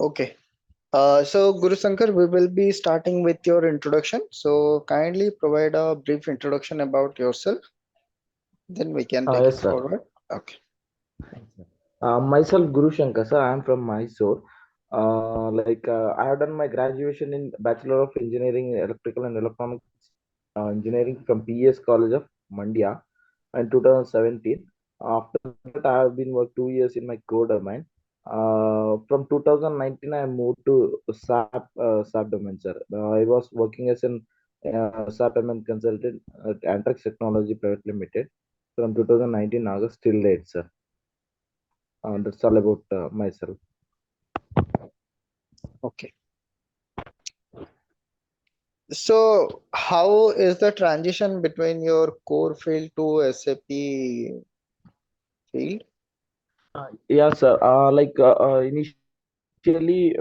Okay. So Guru Shankar, we will be starting with your introduction. So kindly provide a brief introduction about yourself, then we can take Yes, it sir. forward. Okay. Thanks, sir. Myself, Guru Shankar, sir. I am from Mysore. I have done my graduation in Bachelor of Engineering, Electrical and Electronics Engineering from PES College of Mandya in 2017. After that, I have been worked 2 years in my core domain. From 2019, I moved to SAP domain, sir. I was working as an SAP MN consultant at Antrax Technology Private Limited from 2019 August till date, sir. That's all about myself. Okay. So how is the transition between your core field to SAP field? Yeah, sir. Initially,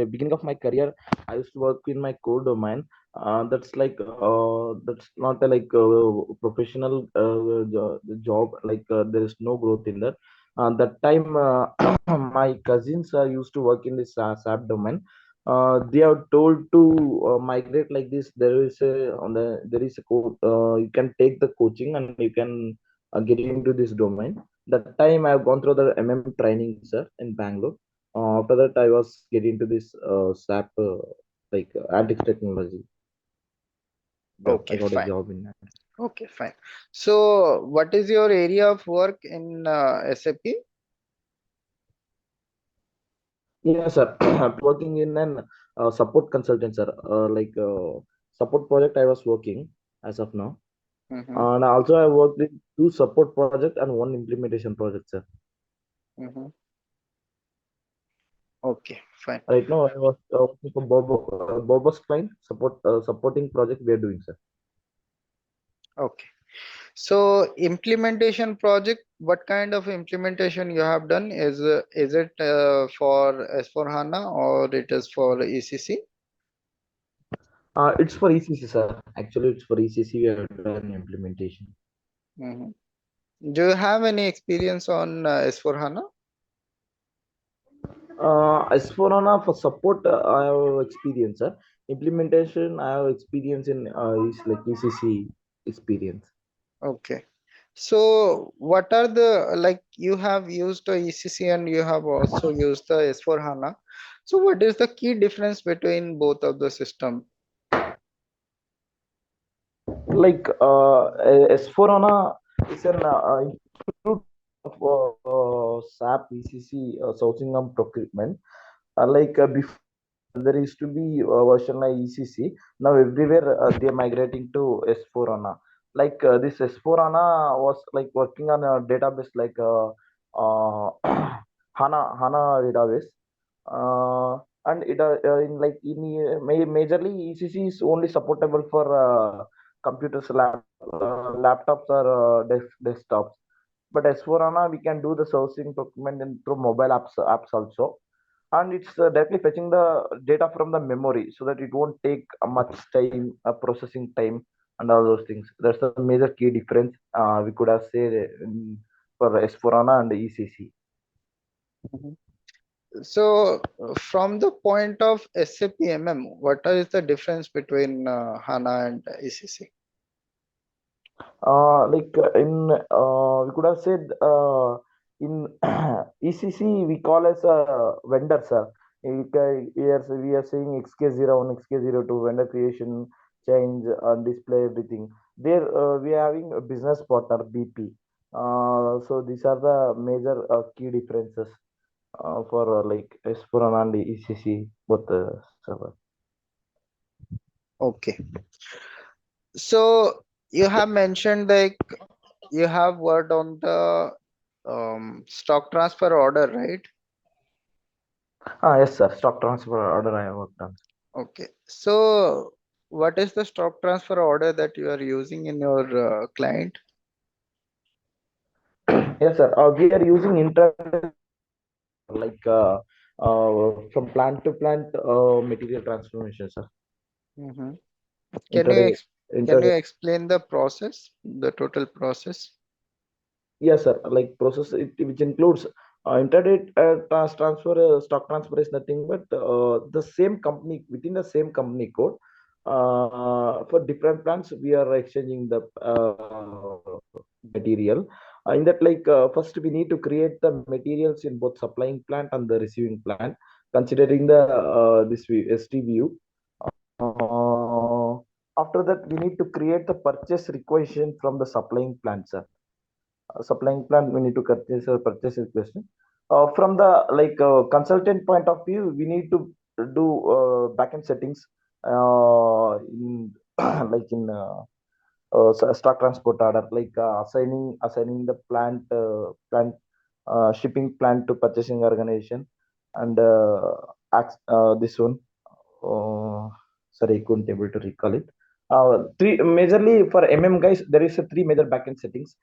beginning of my career, I used to work in my core domain. That's not a professional job. There is no growth in that. That time, my cousins used to work in this SAP domain. They are told to migrate like this. There is a code. You can take the coaching and you can get into this domain. That time I've gone through the training, sir, in Bangalore. After that, I was getting into this SAP, antics technology. Yeah, I Okay, got a fine. job in that. Okay, fine. So what is your area of work in SAP? Yeah, sir. I'm working in an support consultant, sir. Support project I was working as of now. Mm-hmm, And also I worked in two support project and one implementation project, sir. mm-hmm. Okay, fine. Right now I was working for Bobo's client supporting project we are doing, sir. Okay. So implementation project, what kind of implementation you have done? Is it for S4 HANA or it is for ECC? It's for ECC, sir. Actually, it's for ECC. We have done implementation. Hmm. Do you have any experience on S4 HANA? As for HANA for support, I have experience, sir. Implementation, I have experience in is like ECC experience. Okay. So what are the, like, you have used the ECC and you have also used the S4 HANA. So what is the key difference between both of the system? As for HANA is an include of SAP ECC sourcing and procurement. Before there used to be a version like ECC. Now everywhere they are migrating to S4 HANA. This S4 HANA was like working on a database uh, HANA database. And it in like in majorly ECC is only supportable for computers, laptops or desktops. But S4 HANA we can do the sourcing procurement through mobile apps also, and it's directly fetching the data from the memory so that it won't take much time, processing time and all those things. That's a major key difference we could have said for S4 HANA and ECC. Mhm. So from the point of SAP what is the difference between HANA and ECC? We could have said in ECC we call as a vendor, sir. Here we are saying XK01, XK02 vendor creation, change, display everything. There we are having a business partner BP. So these are the major key differences for S4 and ECC both server. Okay. So you have mentioned like you have worked on the stock transfer order, right? Yes, sir. Stock transfer order I have worked on. Okay. So what is the stock transfer order that you are using in your client? Yes, sir. We are using from plant to plant material transformation, sir. Mhm. Can you Intraday, can you intraday. explain the process, the total process? Yes, sir. Like process which includes Intraday transfer, stock transfer is nothing but the same company within the same company code. For different plans, we are exchanging the material. In that, like first we need to create the materials in both supplying plant and the receiving plant, considering the ST view. After that, we need to create the purchase requisition from the supplying plant, sir. Supplying plant, we need to purchase requisition. From the like consultant point of view, we need to do backend settings in like in stock transport order, like assigning the plant shipping plant to purchasing organization, and this one. Uh, Sorry, I couldn't able to recall it. Three majorly for guys, there is a three major backend settings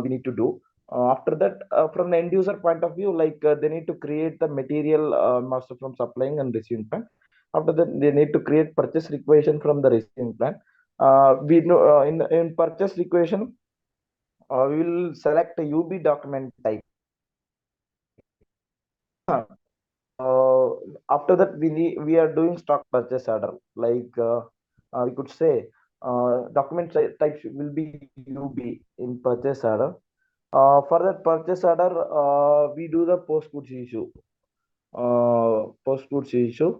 we need to do. After that, from the end user point of view, like they need to create the material master from supplying and receiving plan. After that, they need to create purchase requisition from the receiving plan. We know in purchase requisition, we will select a UB document type. uh, After that, we are doing stock purchase order, like we could say types will be UB in purchase order. For that purchase order, we do the post goods issue. Post goods issue,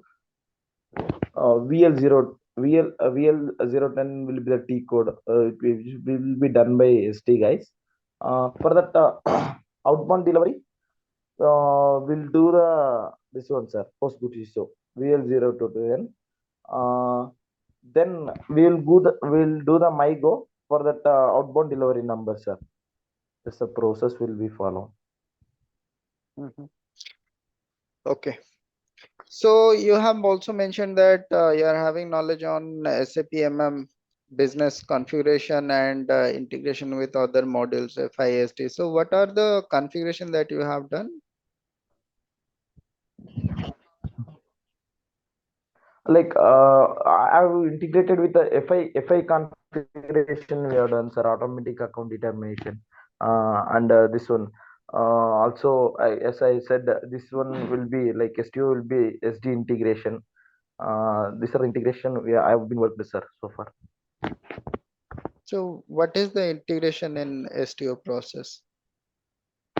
VL 010 will be the T code. It will be done by ST guys. For that outbound delivery, we'll do the this one, sir, post good issue VL 0 to 10. Uh, then we'll do the MyGo for that outbound delivery number, sir. That's the process will be follow. Mhm. Okay. So you have also mentioned that you are having knowledge on SAP MM business configuration and integration with other modules, FIST. So what are the configuration that you have done? Like I've integrated with the FI configuration we have done, sir, automatic account determination, and this one also as I said, this one will be like STO will be SD integration. These are integration I've been worked, sir, so far. So what is the integration in STO process?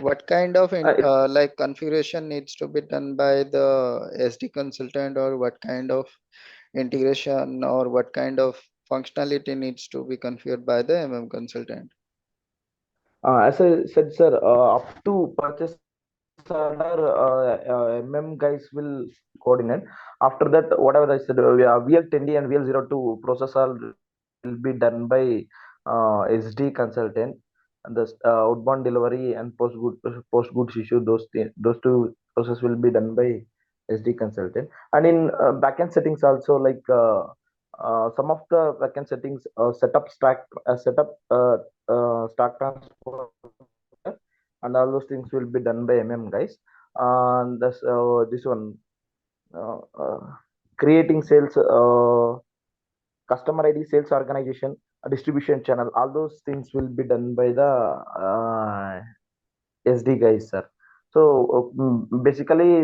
What kind of It's like configuration needs to be done by the SD consultant, or what kind of integration or what kind of functionality needs to be configured by the MM consultant? as I said, sir, up to purchase order, MM guys will coordinate. After that, whatever I said, VL10D and VL02 process all will be done by SD consultant. And the outbound delivery and post goods issue, those two process will be done by SD consultant. And in backend settings also, like some of the backend settings, stock transport, and all those things will be done by guys. And this one, uh, uh, creating sales, customer ID, sales organization, a distribution channel, all those things will be done by the SD guys, sir. So basically,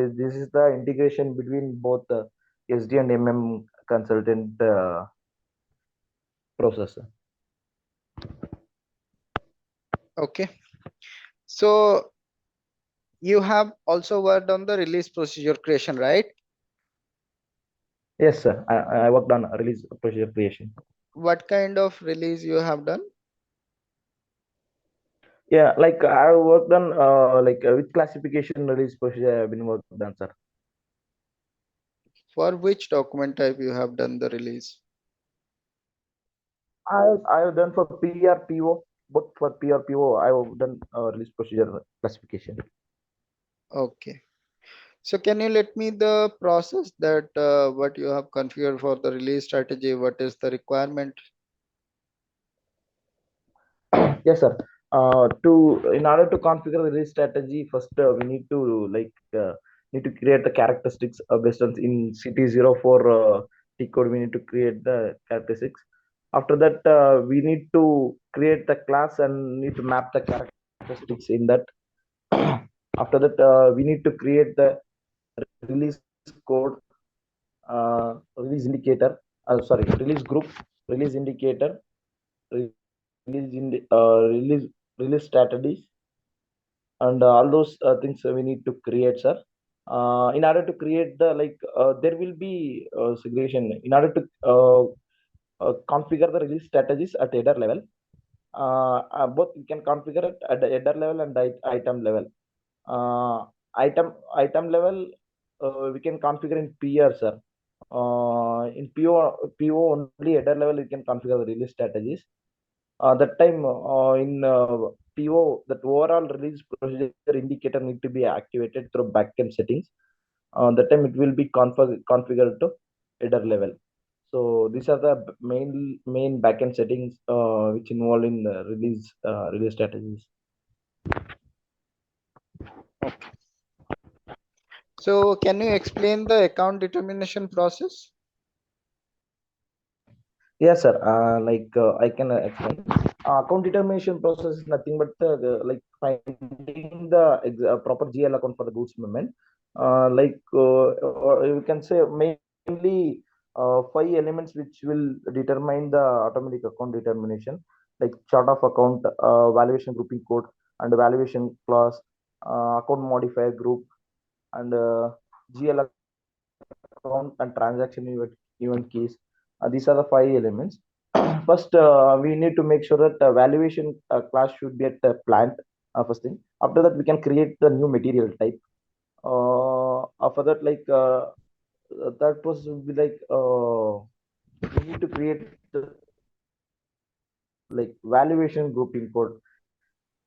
this is the integration between both the SD and consultant process. Okay. So you have also worked on the release procedure creation, right? Yes, sir. I worked on release procedure creation. What kind of release you have done? Yeah, like I worked on like with classification release procedure. I've been worked on, sir. For which document type you have done the release? I have done for PRPO, both for PRPO. I have done release procedure classification. Okay. So can you let me the process that what you have configured for the release strategy? What is the requirement? Yes, sir. To In order to configure the release strategy, first we need to need to create the characteristics based on in CT04 T code. We need to create the characteristics. After that, we need to create the class and need to map the characteristics in that. After that, we need to create the release code, release indicator. Sorry, release group, release indicator, release strategies, and all those things we need to create, sir. In order to create the there will be segregation in order to configure the release strategies at header level. Both we can configure it at the header level and item level. Uh, item level, we can configure in PR, sir. In PO only header level we can configure the release strategies. That time in PO, that overall release procedure indicator need to be activated through backend settings. That time it will be configured to header level. So these are the main backend settings which involve in release strategies. Okay. So can you explain the account determination process? Yes, sir. I can explain. Account determination process is nothing but like finding the proper GL account for the goods movement. Or you can say mainly five elements which will determine the automatic account determination, like chart of account, valuation grouping code, and valuation class, account modifier group, and GL account and transaction event keys. These are the five elements. First, we need to make sure that valuation class should be at plant, first thing. After that, we can create the new material type. After that, that was will be we need to create the valuation grouping code.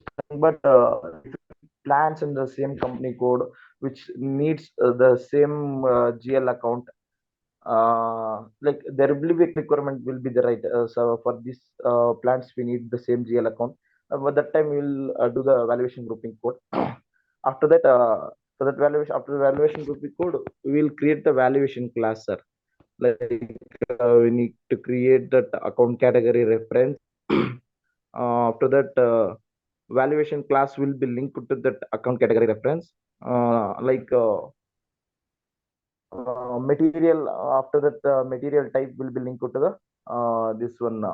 It is nothing but it will be plants in the same company code, which needs the same GL account. Like there will be requirement will be the right, so for this plants we need the same GL account. But that time we will do the valuation grouping code. After that, for that valuation, after the valuation grouping code, we will create the valuation class, sir. We need to create that account category reference. After that, valuation class will be linked to that account category reference. Material, after that, material type will be linked to the this one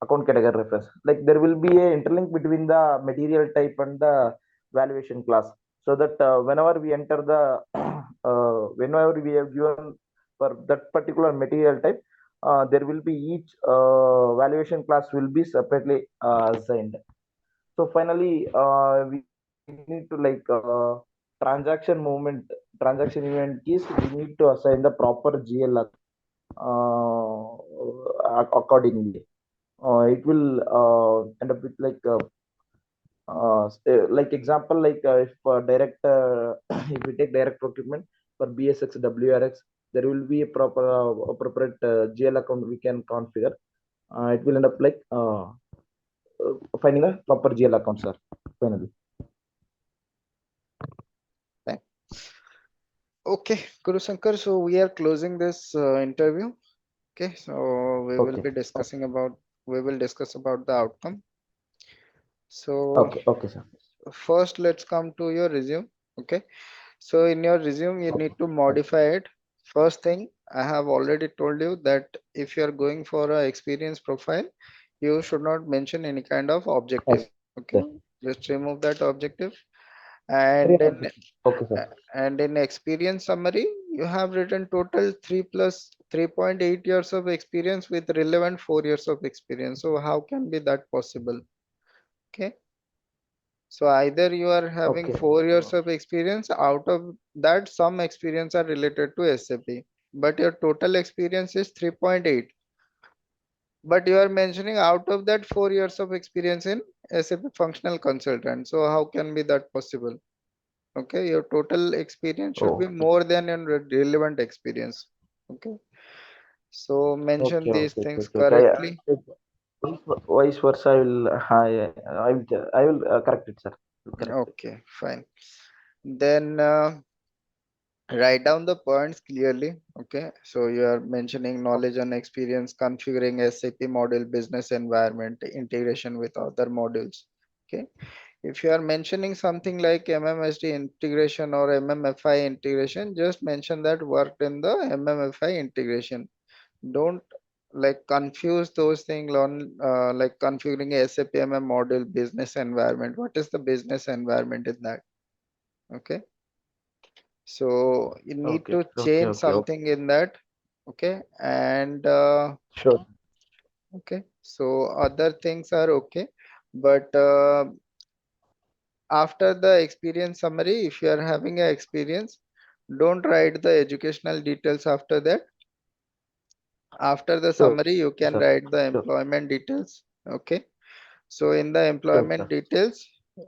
account category reference. Like there will be a interlink between the material type and the valuation class, so that whenever we enter the whenever we have given for that particular material type, there will be each valuation class will be separately assigned. So finally, we need to transaction movement, transaction event keys. We need to assign the proper GL accordingly. It will end up with like example, if direct if we take direct procurement for BSX WRX, there will be a proper appropriate GL account we can configure. It will end up finding a proper GL account, sir. Finally. Thank- Okay, Guru Shankar. So we are closing this interview. Okay, so we will Okay. be discussing about we will discuss about the outcome. So Okay. Okay, sir. first, let's come to your resume. Okay, so in your resume, you need Okay. to modify it. First thing, I have already told you that if you are going for a experience profile, you should not mention any kind of objective. Yes, sir. Okay, just remove that objective. Very And objective. then Okay, sir. and in experience summary, you have written total 3 plus 3.8 years of experience with relevant 4 years of experience. So how can be that possible? Okay. So either you are having Okay. 4 years of experience, out of that some experience are related to SAP, but your total experience is 3.8. But you are mentioning out of that 4 years of experience in SAP functional consultant. So how can be that possible? Okay, your total experience should be Oh. more than your relevant experience. Okay, so mention Okay. these Okay. Okay. things Okay. Okay. correctly. Vice versa. I will correct it, sir. Correct it. Okay, fine. Then write down the points clearly. Okay, so you are mentioning knowledge and experience configuring SAP model, business environment, integration with other modules. Okay, If you are mentioning something like MMSD integration or MMFI integration, just mention that worked in the MMFI integration. Don't like confuse those things on like configuring a SAP MM module business environment. What is the business environment in that? Okay. So you need Okay, to okay, change okay, okay. something in that. Okay. And Sure. okay. So other things are okay. But after the experience summary, if you are having an experience, don't write the educational details after that. After the Sure, summary, you sure, can write the sure, employment details. Okay. So in the sure, employment sir. details,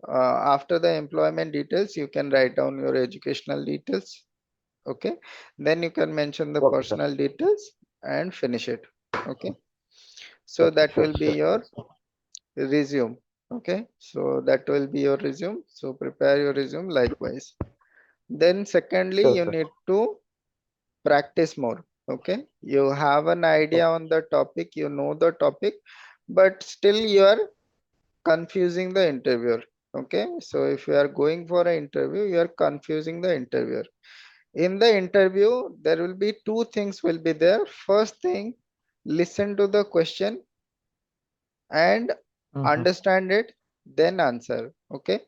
after the employment details, you can write down your educational details. Okay. Then you can mention the Okay, sir. personal details and finish it. Okay. Sure, So that sure, will be sure, your sure. resume. Okay. So that will be your resume. So prepare your resume likewise. Then secondly, Sure, you sir. need to practice more. Okay. You have an idea Okay, on the topic, you know the topic, but still you are confusing the interviewer. Okay. So if you are going for an interview, you are confusing the interviewer. In the interview, there will be two things will be there. First thing, listen to the question and mm-hmm. understand it, then answer. Okay.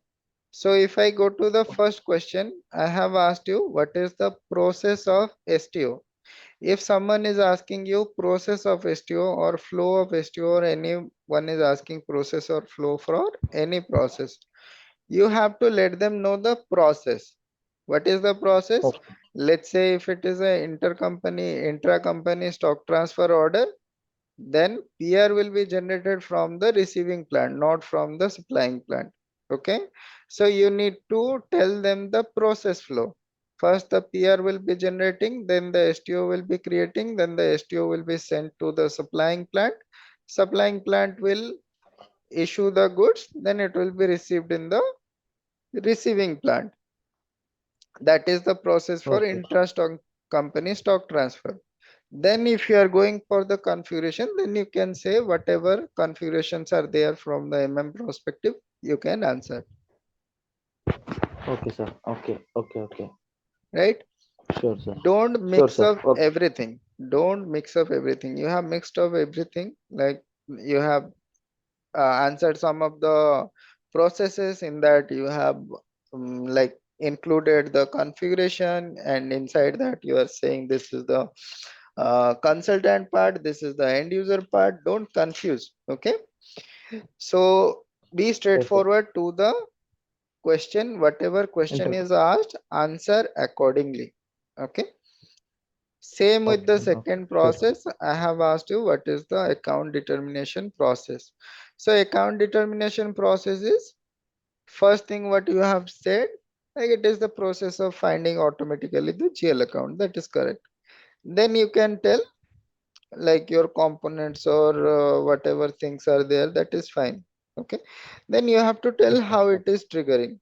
So if I go to the first question, I have asked you what is the process of STO. If someone is asking you process of STO or flow of STO, or anyone is asking process or flow for any process, you have to let them know the process. What is the process? Okay, Let's say if it is a intercompany, intra-company stock transfer order, then PR will be generated from the receiving plant, not from the supplying plant. Okay. So you need to tell them the process flow. First the PR will be generating, then the STO will be creating, then the STO will be sent to the supplying plant. Supplying plant will issue the goods, then it will be received in the receiving plant. That is the process for okay, intra-stock company stock transfer. Then if you are going for the configuration, then you can say whatever configurations are there from the perspective, you can answer, okay, sir. Okay, okay, okay. right? Sure, sir. Don't Sure, mix sir. up Okay, everything. Don't mix up everything. You have mixed up everything. Like you have answered some of the processes in that you have like included the configuration, and inside that you are saying this is the consultant part, this is the end user part. Don't confuse. Okay. So be okay. straightforward to the question. Whatever question Inter. is asked, answer accordingly. Okay. Same with the Okay, okay. second Sure, sir. process. I have asked you what is the account determination process. So account determination process is first thing what you have said, like it is the process of finding automatically the GL account. That is correct. Then you can tell like your components or whatever things are there, that is fine. Okay. Then you have to tell Okay, how it okay. is triggering.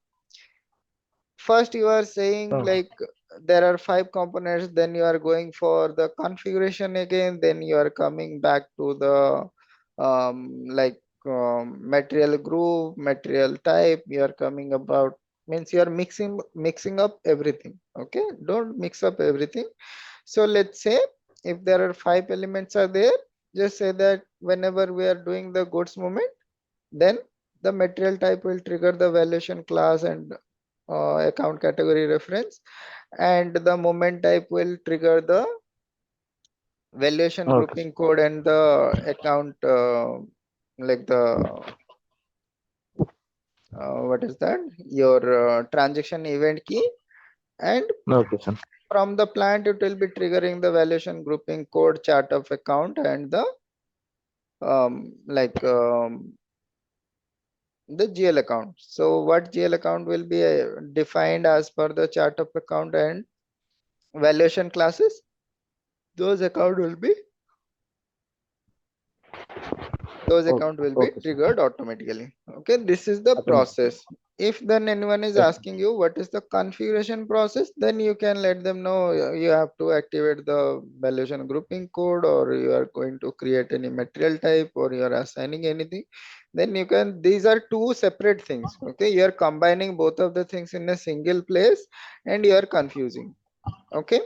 First you are saying Okay, like there are five components, then you are going for the configuration again, then you are coming back to the like material group, material type, you are coming about, means you are mixing up everything. Okay. Don't mix up everything. So let's say if there are five elements are there, just say that whenever we are doing the goods movement, then the material type will trigger the valuation class and account category reference, and the moment type will trigger the valuation okay, sir. grouping code and the account like the what is that, your transaction event key, and Okay, sir. from the plant it will be triggering the valuation grouping code, chart of account, and the like the GL account. So what GL account will be defined as per the chart of account and valuation classes, those account will be those Okay, account will be okay, sir. triggered automatically. Okay, this is the Automatically. process. If then anyone is Yes, sir. asking you what is the configuration process, then you can let them know you have to activate the valuation grouping code, or you are going to create any material type, or you are assigning anything. then you can, these are two separate things. Okay, you are combining both of the things in a single place and you are confusing. Okay,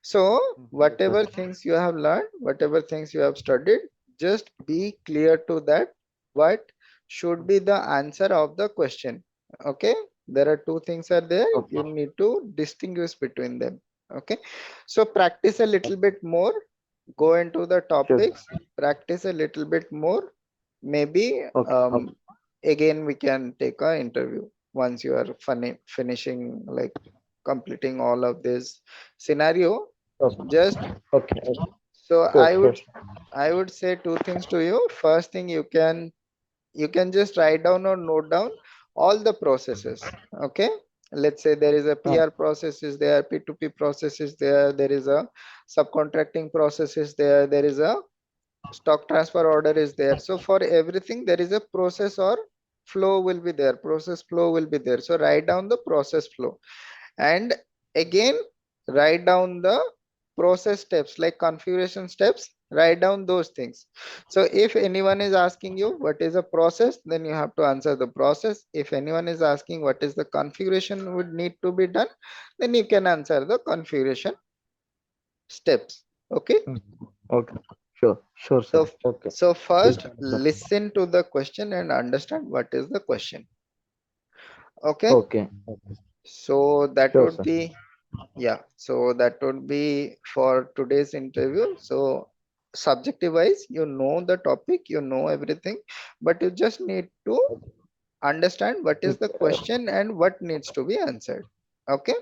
so Yes, sir. whatever things you have learned, whatever things you have studied, just be clear to that what should be the answer of the question. Okay, there are two things are there, Okay. you need to distinguish between them. Okay, so practice a little bit more, go into the Sure, sir. topics, practice a little bit more, maybe Okay. Okay. again we can take a interview once you are finishing, like completing all of this scenario. Okay. Just Okay. Okay. so Sure. I Sure. would, I would say two things to you. First thing, you can just write down or note down all the processes. Okay, let's say there is a Ah, PR process is there, P2P process is there, there is a subcontracting process is there, there is a stock transfer order is there. So for everything there is a process or flow will be there, process flow will be there. So write down the process flow, and again write down the process steps like configuration steps, write down those things. So if anyone is asking you what is a process, then you have to answer the process. If anyone is asking what is the configuration would need to be done, then you can answer the configuration steps. Okay, mm. Okay. Sure. Sure, sir. so Okay. so We'll first try, sir. listen to the question and understand what is the question. Okay, Okay. Okay. so that Sure, would sir. be, yeah, so that would be for today's interview. So subjective wise, you know the topic, you know everything, but you just need to understand what is the question and what needs to be answered. Okay,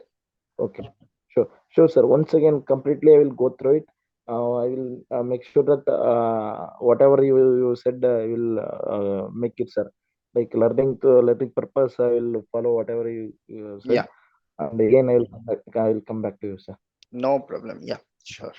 Okay, sure, sure, sir. Once again, completely, I will go through it. I will make sure that whatever you said, I will make it, sir. Like learning purpose, I will follow whatever you said, yeah, and again, I will come back. I will come back to you, sir. no problem. Yeah, sure.